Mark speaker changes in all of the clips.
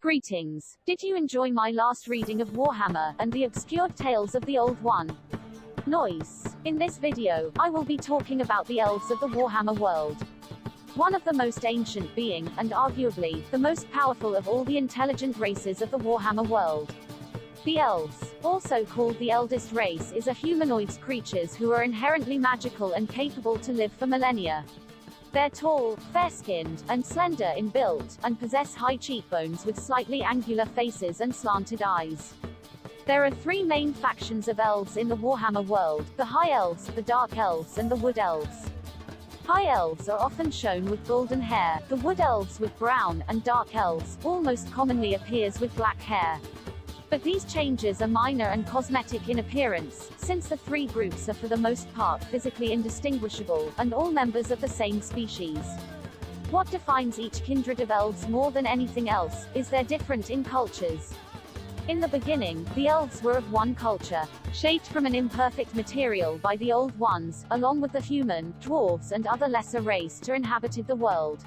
Speaker 1: Greetings. Did you enjoy my last reading of Warhammer, and the obscured tales of the Old One? Noise. In this video, I will be talking about the Elves of the Warhammer world. One of the most ancient being, and arguably, the most powerful of all the intelligent races of the Warhammer world. The Elves, also called the eldest race, is a humanoids creatures who are inherently magical and capable to live for millennia. They're tall, fair-skinned, and slender in build, and possess high cheekbones with slightly angular faces and slanted eyes. There are three main factions of elves in the Warhammer world: the High Elves, the Dark Elves, and the Wood Elves. High Elves are often shown with golden hair, the Wood Elves with brown, and Dark Elves, almost commonly appears with black hair. But these changes are minor and cosmetic in appearance, since the three groups are for the most part physically indistinguishable, and all members of the same species. What defines each kindred of elves more than anything else, is their difference in cultures. In the beginning, the elves were of one culture, shaped from an imperfect material by the Old Ones, along with the human, dwarves and other lesser race to inhabited the world.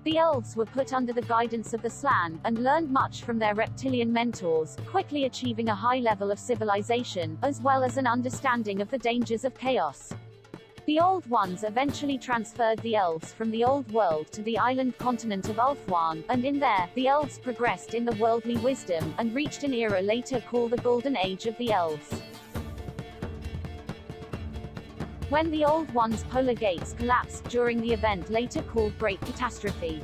Speaker 1: The elves were put under the guidance of the Slann, and learned much from their reptilian mentors, quickly achieving a high level of civilization, as well as an understanding of the dangers of chaos. The Old Ones eventually transferred the elves from the Old World to the island continent of Ulthuan, and in there, the elves progressed in the worldly wisdom, and reached an era later called the Golden Age of the Elves. When the Old One's polar gates collapsed during the event later called Great Catastrophe,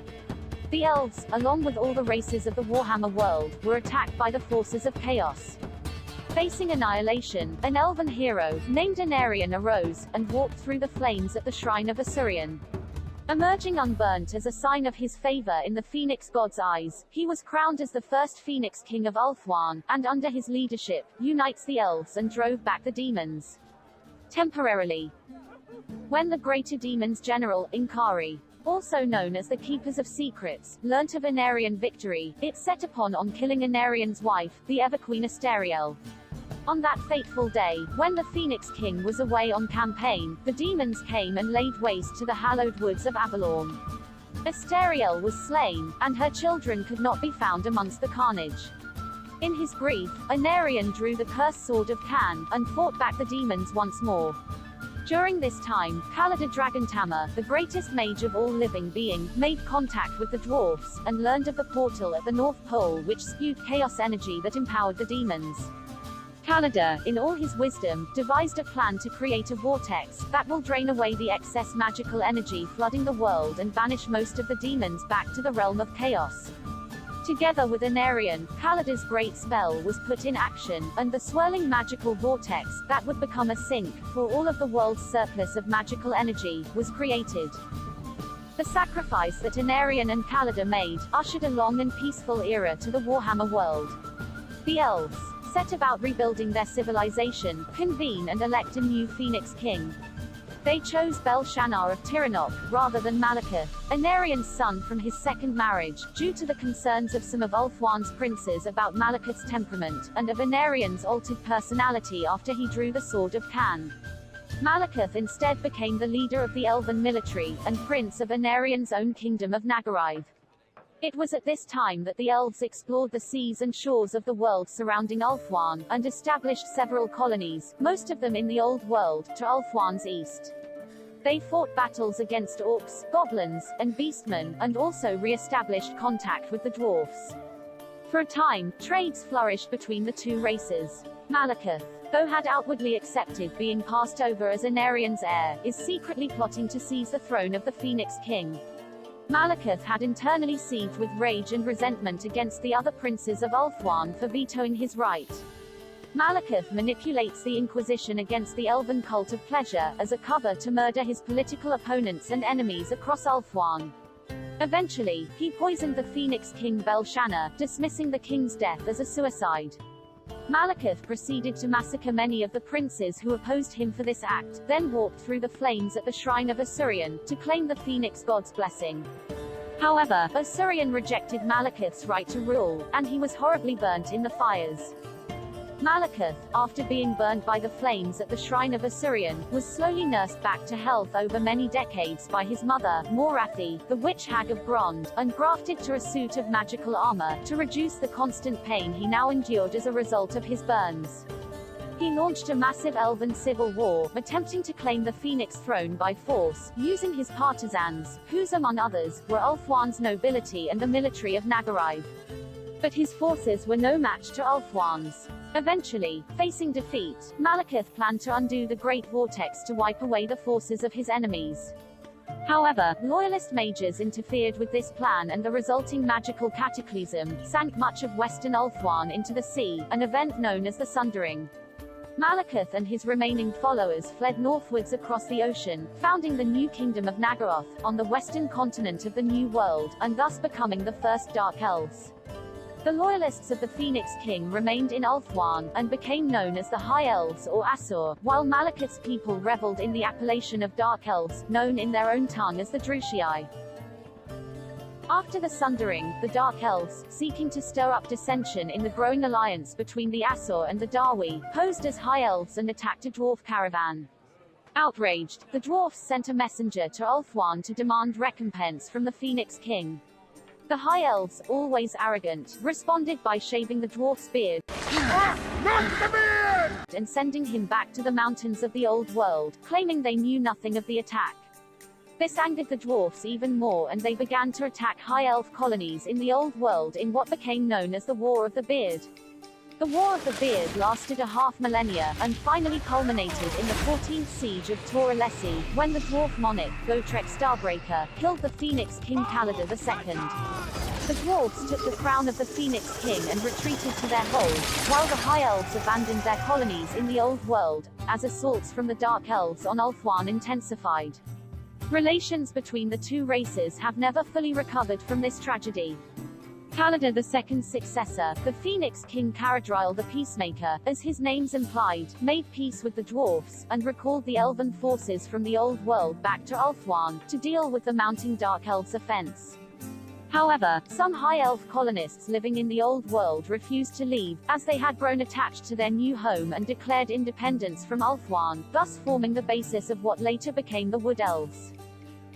Speaker 1: the elves, along with all the races of the Warhammer world, were attacked by the forces of chaos. Facing annihilation, an elven hero, named Anarion, arose, and walked through the flames at the shrine of Asurion. Emerging unburnt as a sign of his favor in the Phoenix god's eyes, he was crowned as the first Phoenix King of Ulthuan, and under his leadership, unites the elves and drove back the demons. Temporarily. When the greater demons general, Inkari, also known as the Keepers of Secrets, learnt of Anarion victory, it set upon on killing Anarion's wife, the Everqueen Astariel. On that fateful day, when the Phoenix King was away on campaign, the demons came and laid waste to the hallowed woods of Avalorn. Astariel was slain, and her children could not be found amongst the carnage. In his grief, Anarion drew the cursed sword of Can, and fought back the demons once more. During this time, Kalada Dragontammer, the greatest mage of all living being, made contact with the dwarfs, and learned of the portal at the North Pole which spewed chaos energy that empowered the demons. Kalada, in all his wisdom, devised a plan to create a vortex that will drain away the excess magical energy flooding the world and banish most of the demons back to the realm of chaos. Together with Anarion, Kalada's great spell was put in action, and the swirling magical vortex, that would become a sink for all of the world's surplus of magical energy, was created. The sacrifice that Anarion and Kalada made, ushered a long and peaceful era to the Warhammer world. The elves set about rebuilding their civilization, convene and elect a new Phoenix King. They chose Belshazzar of Tiranoc, rather than Malekith, Anarion's son from his second marriage, due to the concerns of some of Ulthuan's princes about Malekith's temperament, and of Anarion's altered personality after he drew the sword of Can. Malekith instead became the leader of the elven military, and prince of Anarion's own kingdom of Nagarive. It was at this time that the elves explored the seas and shores of the world surrounding Ulthuan, and established several colonies, most of them in the Old World, to Ulthuan's east. They fought battles against orcs, goblins, and beastmen, and also re-established contact with the dwarfs. For a time, trades flourished between the two races. Malekith, though had outwardly accepted being passed over as Anarion's heir, is secretly plotting to seize the throne of the Phoenix King. Malekith had internally seethed with rage and resentment against the other princes of Ulthuan for vetoing his right. Malekith manipulates the Inquisition against the elven cult of pleasure, as a cover to murder his political opponents and enemies across Ulthuan. Eventually, he poisoned the Phoenix King Belshazzar, dismissing the king's death as a suicide. Malekith proceeded to massacre many of the princes who opposed him for this act, then walked through the flames at the shrine of Asurion, to claim the Phoenix god's blessing. However, Asurion rejected Malekith's right to rule, and he was horribly burnt in the fires. Malekith, after being burned by the flames at the shrine of Asurian, was slowly nursed back to health over many decades by his mother, Morathi, the witch hag of Grond, and grafted to a suit of magical armor, to reduce the constant pain he now endured as a result of his burns. He launched a massive elven civil war, attempting to claim the Phoenix throne by force, using his partisans, whose among others, were Ulthuan's nobility and the military of Nagarive. But his forces were no match to Ulthuan's. Eventually, facing defeat, Malekith planned to undo the Great Vortex to wipe away the forces of his enemies. However, loyalist mages interfered with this plan, and the resulting magical cataclysm sank much of western Ulthuan into the sea, an event known as the Sundering. Malekith and his remaining followers fled northwards across the ocean, founding the new kingdom of Nagaroth, on the western continent of the New World, and thus becoming the first Dark Elves. The loyalists of the Phoenix King remained in Ulthuan, and became known as the High Elves or Asur, while Malekith's people reveled in the appellation of Dark Elves, known in their own tongue as the Druchii. After the Sundering, the Dark Elves, seeking to stir up dissension in the growing alliance between the Asur and the Darwi, posed as High Elves and attacked a dwarf caravan. Outraged, the dwarfs sent a messenger to Ulthuan to demand recompense from the Phoenix King. The High Elves, always arrogant, responded by shaving the dwarf's beard and sending him back to the mountains of the Old World, claiming they knew nothing of the attack. This angered the dwarfs even more, and they began to attack High Elf colonies in the Old World in what became known as the War of the Beard. The War of the Beard lasted a half millennia, and finally culminated in the 14th siege of Tor-Alessi, when the dwarf monarch, Gotrek Starbreaker, killed the Phoenix King Kaladar II. The dwarves took the crown of the Phoenix King and retreated to their holes, while the High Elves abandoned their colonies in the Old World, as assaults from the Dark Elves on Ulthuan intensified. Relations between the two races have never fully recovered from this tragedy. Kaladar II's successor, the Phoenix King Caradriel the Peacemaker, as his names implied, made peace with the dwarfs, and recalled the elven forces from the Old World back to Ulthuan, to deal with the mounting Dark Elves' offense. However, some High Elf colonists living in the Old World refused to leave, as they had grown attached to their new home and declared independence from Ulthuan, thus forming the basis of what later became the Wood Elves.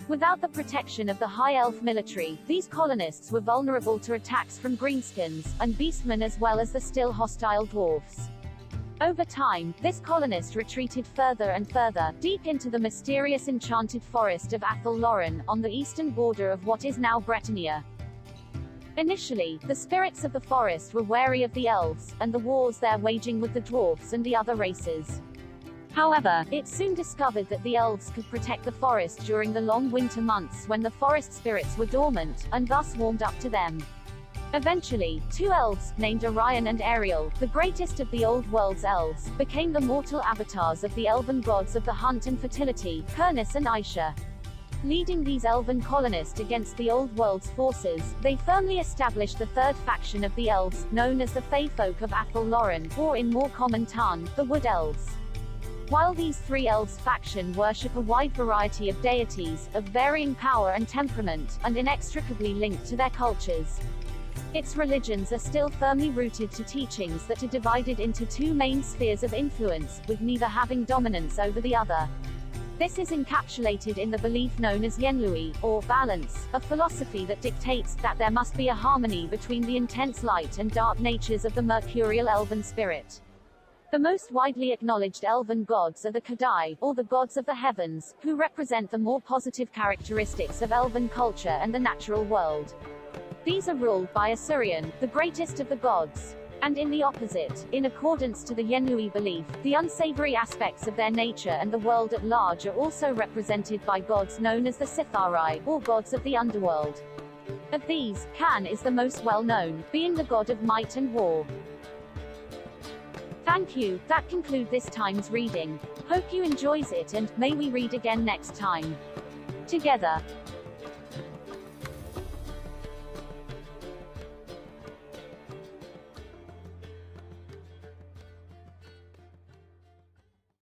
Speaker 1: Without the protection of the High Elf military, these colonists were vulnerable to attacks from greenskins, and beastmen as well as the still hostile dwarfs. Over time, this colonist retreated further and further, deep into the mysterious enchanted forest of Athel Loren, on the eastern border of what is now Bretonnia. Initially, the spirits of the forest were wary of the elves, and the wars they're waging with the dwarfs and the other races. However, it soon discovered that the elves could protect the forest during the long winter months when the forest spirits were dormant, and thus warmed up to them. Eventually, two elves, named Orion and Ariel, the greatest of the Old World's elves, became the mortal avatars of the elven gods of the hunt and fertility, Kurnus and Aisha. Leading these elven colonists against the Old World's forces, they firmly established the third faction of the elves, known as the Feyfolk of Athel Loren, or in more common tongue, the Wood Elves. While these three elves faction worship a wide variety of deities, of varying power and temperament, and inextricably linked to their cultures, its religions are still firmly rooted to teachings that are divided into two main spheres of influence, with neither having dominance over the other. This is encapsulated in the belief known as Yenlui, or balance, a philosophy that dictates that there must be a harmony between the intense light and dark natures of the mercurial elven spirit. The most widely acknowledged elven gods are the Kadai, or the gods of the heavens, who represent the more positive characteristics of elven culture and the natural world. These are ruled by Asurian, the greatest of the gods. And in the opposite, in accordance to the Yenlui belief, the unsavory aspects of their nature and the world at large are also represented by gods known as the Sithari, or gods of the underworld. Of these, Kan is the most well-known, being the god of might and war. Thank you, that concludes this time's reading. Hope you enjoys it, and may we read again next time. Together.